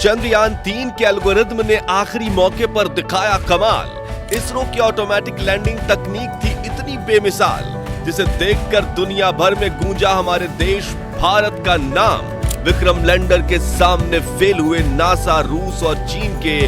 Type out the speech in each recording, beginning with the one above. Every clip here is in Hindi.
चंद्रयान-3 के एल्गोरिथम ने आखिरी मौके पर दिखाया कमाल। इसरो की ऑटोमेटिक लैंडिंग तकनीक थी इतनी बेमिसाल, जिसे देखकर दुनिया भर में गूंजा हमारे देश भारत का नाम। विक्रम लैंडर के सामने फेल हुए नासा, रूस और चीन के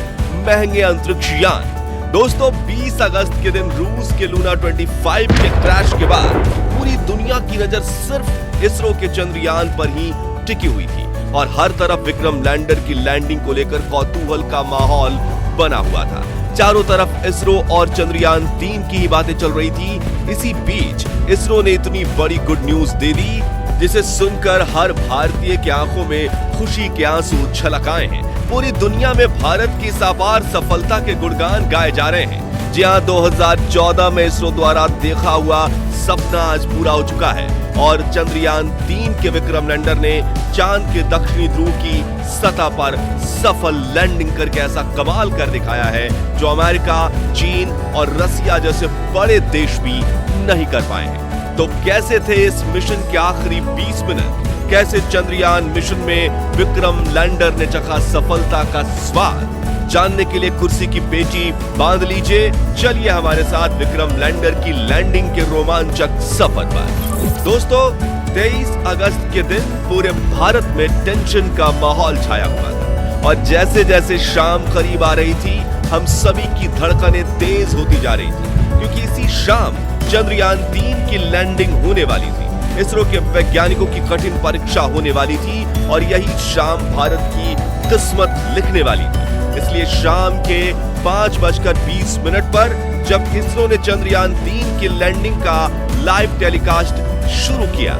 महंगे अंतरिक्ष यान। दोस्तों, 20 अगस्त के दिन रूस के लूना 25 के क्रैश के बाद पूरी दुनिया की नजर सिर्फ इसरो के चंद्रयान पर ही टिकी हुई थी और हर तरफ विक्रम लैंडर की लैंडिंग को लेकर कौतूहल का माहौल बना हुआ था। चारों तरफ इसरो और चंद्रयान-3 की ही बातें चल रही थी। इसी बीच इसरो ने इतनी बड़ी गुड न्यूज दे दी, जिसे सुनकर हर भारतीय की आंखों में खुशी के आंसू छलक आए हैं। पूरी दुनिया में भारत की इस अपार सफलता के गुणगान गाए जा रहे हैं। जी हां, 2014 में इसरो द्वारा देखा हुआ सपना आज पूरा हो चुका है और चंद्रयान-3 के विक्रम लैंडर ने चांद के दक्षिणी ध्रुव की सतह पर सफल लैंडिंग करके ऐसा कमाल कर दिखाया है जो अमेरिका, चीन और रसिया जैसे बड़े देश भी नहीं कर पाए हैं। तो कैसे थे इस मिशन के आखिरी 20 मिनट? कैसे चंद्रयान मिशन में विक्रम लैंडर ने चखा सफलता का स्वाद? जानने के लिए कुर्सी की पेटी बांध लीजिए। चलिए हमारे साथ विक्रम लैंडर की लैंडिंग के रोमांचक सफर पर। दोस्तों, 23 अगस्त के दिन पूरे भारत में टेंशन का माहौल छाया हुआ था और जैसे जैसे शाम करीब आ रही थी, हम सभी की धड़कनें तेज होती जा रही थी, क्योंकि इसी शाम चंद्रयान-3 की लैंडिंग होने वाली थी। इसरो के वैज्ञानिकों की कठिन परीक्षा होने वाली थी और यही शाम भारत की किस्मत लिखने वाली थी। इसलिए शाम के 5:20 पर जब इसरो ने चंद्रयान-3 की लैंडिंग का लाइव टेलीकास्ट शुरू किया,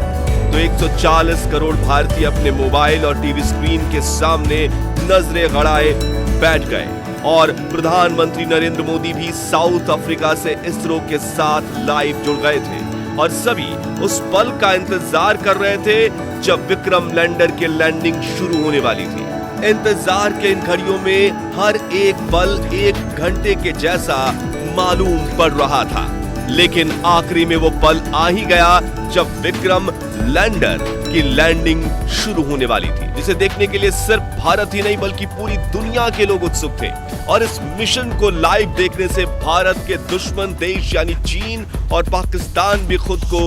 तो 140 करोड़ भारतीय अपने मोबाइल और टीवी स्क्रीन के सामने नजरें गड़ाए बैठ गए और प्रधानमंत्री नरेंद्र मोदी भी साउथ अफ्रीका से इसरो के साथ लाइव जुड़ गए थे और सभी उस पल का इंतजार कर रहे थे जब विक्रम लैंडर की लैंडिंग शुरू होने वाली थी। इंतजार के इन घड़ियों में हर एक पल 1 घंटे के जैसा मालूम पड़ रहा था, लेकिन आखिरी में वो पल आ ही गया जब विक्रम लैंडर की लैंडिंग शुरू होने वाली थी, जिसे देखने के लिए सिर्फ भारत ही नहीं बल्कि पूरी दुनिया के लोग उत्सुक थे। और इस मिशन को लाइव देखने से भारत के दुश्मन देश यानी चीन और पाकिस्तान भी खुद को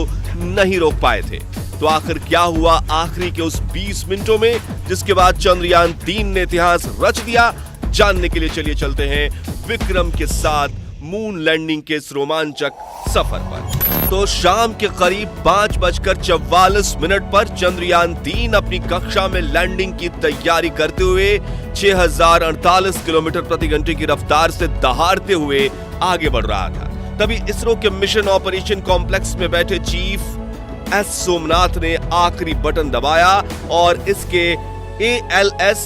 नहीं रोक पाए थे। तो आखिर क्या हुआ आखिरी के उस 20 मिनटों में, जिसके बाद चंद्रयान-3 ने इतिहास रच दिया? जानने के लिए चलिए चलते हैं विक्रम के साथ मून लैंडिंग के इस रोमांचक सफर पर। तो शाम के करीब 5:44 पर चंद्रयान-3 अपनी कक्षा में लैंडिंग की तैयारी करते हुए 6048 किलोमीटर प्रति घंटे की रफ्तार से दहाड़ते हुए आगे बढ़ रहा था। तभी इसरो के मिशन ऑपरेशन कॉम्प्लेक्स में बैठे चीफ एस सोमनाथ ने आखिरी बटन दबाया और इसके ALS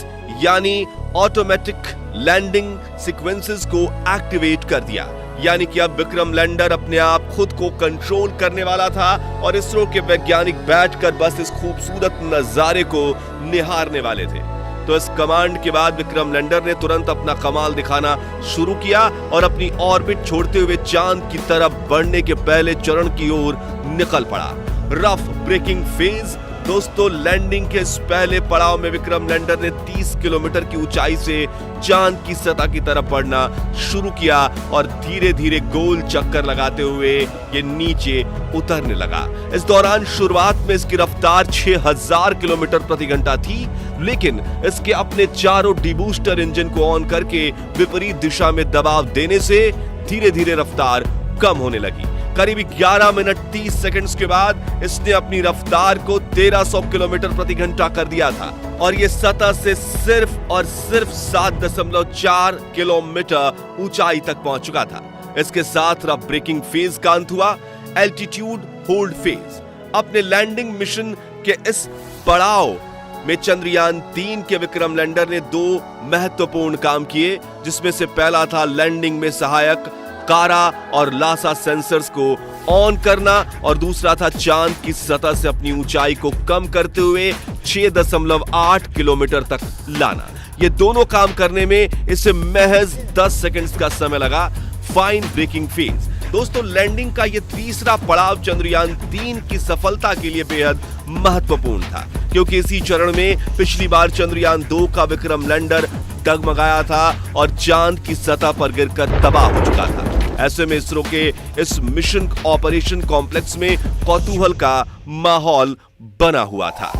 यानी ऑटोमेटिक लैंडिंग सीक्वेंसेस को एक्टिवेट कर दिया। यानी कि अब विक्रम लैंडर अपने आप खुद को कंट्रोल करने वाला था और इसरो के वैज्ञानिक बैठकर बस इस खूबसूरत नजारे को निहारने वाले थे। तो इस कमांड के बाद विक्रम लैंडर ने तुरंत अपना कमाल दिखाना शुरू किया और अपनी ऑर्बिट छोड़ते हुए चांद की तरफ बढ़ने के पहले चरण की ओर निकल पड़ा। Rough breaking phase. दोस्तों, लैंडिंग के इस पहले पड़ाव में विक्रम लैंडर ने 30 किलोमीटर की ऊंचाई से चांद की सतह की तरफ बढ़ना शुरू किया और धीरे धीरे गोल चक्कर लगाते हुए ये नीचे उतरने लगा। इस दौरान शुरुआत में इसकी रफ्तार 6000 किलोमीटर प्रति घंटा थी, लेकिन इसके अपने चारों डीबूस्टर इंजन को ऑन करके विपरीत दिशा में दबाव देने से धीरे धीरे रफ्तार कम होने लगी। करीब 11 मिनट 30 सेकंड्स के बाद इसने अपनी रफ्तार को 1300 किलोमीटर प्रति घंटा कर दिया था और ये सतह से सिर्फ और सिर्फ 7.4 किलोमीटर ऊंचाई तक पहुंच चुका था। इसके साथ रफ ब्रेकिंग फेज का अंत हुआ। Altitude hold phase. अपने लैंडिंग मिशन के इस पड़ाव में चंद्रयान-3 के विक्रम लैंडर ने 2 महत्वपूर्ण काम किए, जिसमें से पहला था लैंडिंग में सहायक कारा और लासा सेंसर्स को ऑन करना और दूसरा था चांद की सतह से अपनी ऊंचाई को कम करते हुए 6.8 किलोमीटर तक लाना। ये दोनों काम करने में इसे महज 10 सेकंड्स का समय लगा। Fine braking phase. दोस्तों, लैंडिंग का ये तीसरा पड़ाव चंद्रयान 3 की सफलता के लिए बेहद महत्वपूर्ण था, क्योंकि इसी चरण में पिछली बार चंद्रयान 2 का विक्रम लैंडर डगमगाया था और चांद की सतह पर गिरकर तबाह हो चुका था। ऐसे में इसरो के इस मिशन ऑपरेशन कॉम्प्लेक्स में कौतूहल का माहौल बना हुआ था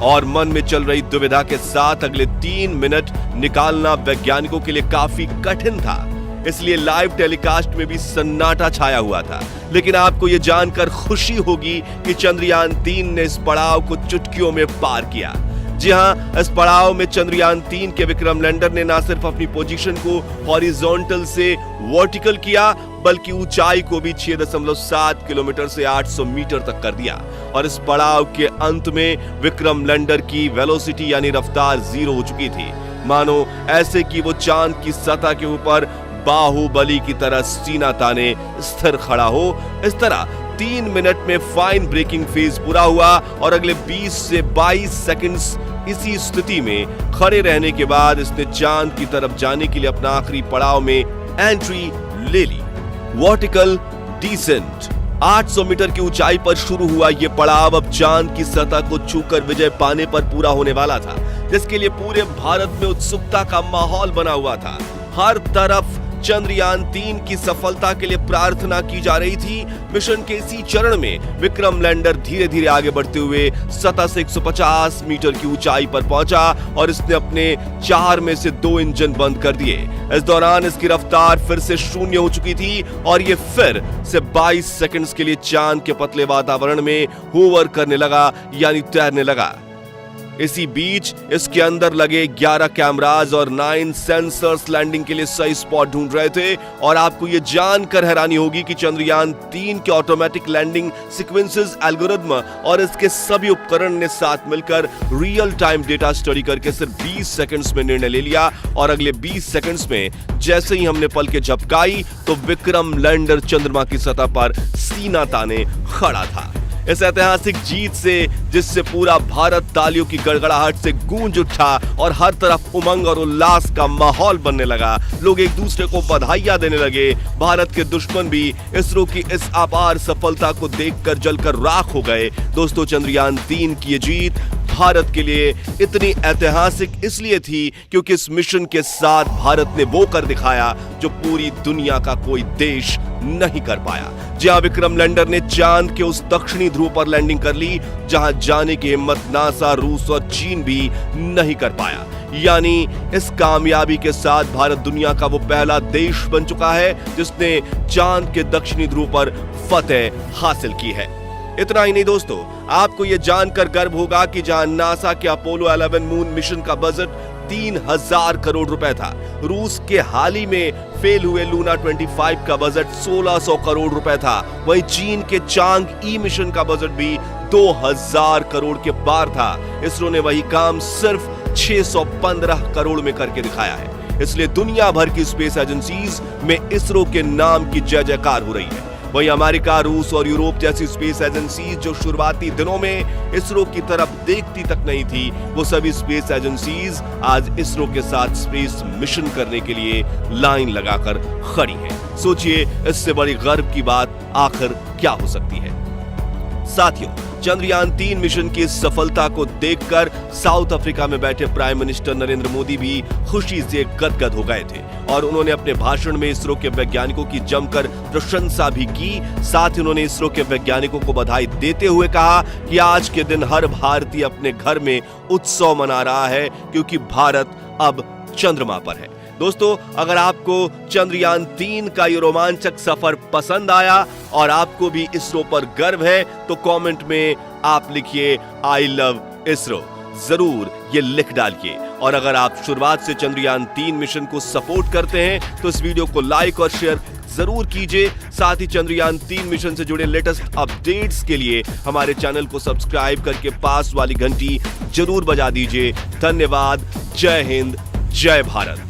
और मन में चल रही दुविधा के साथ अगले 3 मिनट निकालना वैज्ञानिकों के लिए काफी कठिन था। इसलिए लाइव टेलीकास्ट में भी सन्नाटा छाया हुआ था। लेकिन आपको यह जानकर खुशी होगी कि चंद्रयान 3 ने इस पड़ाव को चुटकियों में पार किया। जी हां, इस पड़ाव में चंद्रयान 3 के विक्रम लैंडर ने न सिर्फ अपनी पोजीशन को हॉरिजॉन्टल से वर्टिकल किया, बल्कि ऊंचाई को भी 6.7 किलोमीटर से 800 मीटर तक कर दिया। और इस पड़ाव के अंत में विक्रम लैंडर की वेलोसिटी यानी रफ्तार 0 हो चुकी थी, मानो ऐसे कि वो चांद की सतह के ऊपर बाहुबली की तरह सीना ताने स्थिर खड़ा हो। इस तरह 3 मिनट में फाइन ब्रेकिंग फेज पूरा हुआ और अगले 20 से 22 सेकंड्स इसी स्थिति में खड़े रहने के बाद इसने चांद की तरफ जाने के लिए अपना आखिरी पड़ाव में एंट्री ले ली। वर्टिकल डिसेंट 800 मीटर की ऊंचाई पर शुरू हुआ यह पड़ाव अब चांद की सतह को छूकर विजय पाने पर पूरा होने वाला था, जिसके लिए पूरे भारत में उत्सुकता का माहौल बना हुआ था। हर तरफ चंद्रयान 3 की सफलता के लिए प्रार्थना की जा रही थी। मिशन के इसी चरण में विक्रम लैंडर धीरे धीरे आगे बढ़ते हुए सतह से 150 मीटर की ऊंचाई पर पहुंचा और इसने अपने 4 में से 2 इंजन बंद कर दिए। इस दौरान इसकी रफ्तार फिर से 0 हो चुकी थी और ये फिर से 22 सेकंड्स के लिए चांद के पतले वातावरण में होवर करने लगा, यानी तैरने लगा। इसी बीच इसके अंदर लगे 11 कैमराज और 9 सेंसर्स लैंडिंग के लिए सही स्पॉट ढूंढ रहे थे। और आपको यह जानकर हैरानी होगी कि चंद्रयान 3 के ऑटोमेटिक लैंडिंग सीक्वेंसेस एल्गोरिथम और इसके सभी उपकरण ने साथ मिलकर रियल टाइम डेटा स्टडी करके सिर्फ 20 सेकंड्स में निर्णय ले लिया। और अगले 20 सेकंड्स में जैसे ही हमने पलकें झपकाई तो विक्रम लैंडर चंद्रमा की सतह पर सीना ताने खड़ा था। इस ऐतिहासिक जीत से, जिससे पूरा भारत तालियों की गड़गड़ाहट से गूंज उठा और हर तरफ उमंग और उल्लास का माहौल बनने लगा, लोग एक दूसरे को बधाइयां देने लगे। भारत के दुश्मन भी इसरो की इस अपार सफलता को देखकर जलकर राख हो गए। दोस्तों, चंद्रयान 3 की ये जीत भारत के लिए इतनी ऐतिहासिक इसलिए थी क्योंकि इस मिशन के साथ भारत ने वो कर दिखाया जो पूरी दुनिया का कोई देश नहीं कर पाया। जहां विक्रम लैंडर ने चांद के उस दक्षिणी ध्रुव पर लैंडिंग कर ली जहां जाने की हिम्मत नासा, रूस और चीन भी नहीं कर पाया। यानी इस कामयाबी के साथ भारत दुनिया का वो पहला देश बन चुका है जिसने चांद के दक्षिणी ध्रुव पर फतेह हासिल की है। इतना ही नहीं दोस्तों, आपको यह जानकर गर्व होगा कि जहां नासा के अपोलो 11 मून मिशन का बजट 3000 करोड़ रुपए था, रूस के हाल ही में फेल हुए लूना 25 का बजट 1600 करोड़ रुपए था। वहीं चीन के चांग ई मिशन का बजट भी 2000 करोड़ के पार था। इसरो ने वही काम सिर्फ 615 करोड़ में करके दिखाया है। इसलिए दुनिया भर की स्पेस एजेंसीज में इसरो के नाम की जय जयकार हो रही है। वहीं अमेरिका, रूस और यूरोप जैसी स्पेस एजेंसीज जो शुरुआती दिनों में इसरो की तरफ देखती तक नहीं थी, वो सभी स्पेस एजेंसीज आज इसरो के साथ स्पेस मिशन करने के लिए लाइन लगाकर खड़ी हैं। सोचिए, इससे बड़ी गर्व की बात आखिर क्या हो सकती है। साथियों, चंद्रयान 3 मिशन की सफलता को देखकर साउथ अफ्रीका में बैठे प्राइम मिनिस्टर नरेंद्र मोदी भी खुशी से गदगद हो गए थे और उन्होंने अपने भाषण में इसरो के वैज्ञानिकों की जमकर प्रशंसा भी की। साथ ही उन्होंने इसरो के वैज्ञानिकों को बधाई देते हुए कहा कि आज के दिन हर भारतीय अपने घर में उत्सव मना रहा है क्योंकि भारत अब चंद्रमा पर है। दोस्तों, अगर आपको चंद्रयान 3 का ये रोमांचक सफर पसंद आया और आपको भी इसरो पर गर्व है तो कमेंट में आप लिखिए आई लव इसरो, जरूर ये लिख डालिए। और अगर आप शुरुआत से चंद्रयान 3 मिशन को सपोर्ट करते हैं तो इस वीडियो को लाइक और शेयर जरूर कीजिए। साथ ही चंद्रयान 3 मिशन से जुड़े लेटेस्ट अपडेट्स के लिए हमारे चैनल को सब्सक्राइब करके पास वाली घंटी जरूर बजा दीजिए। धन्यवाद। जय हिंद, जय भारत।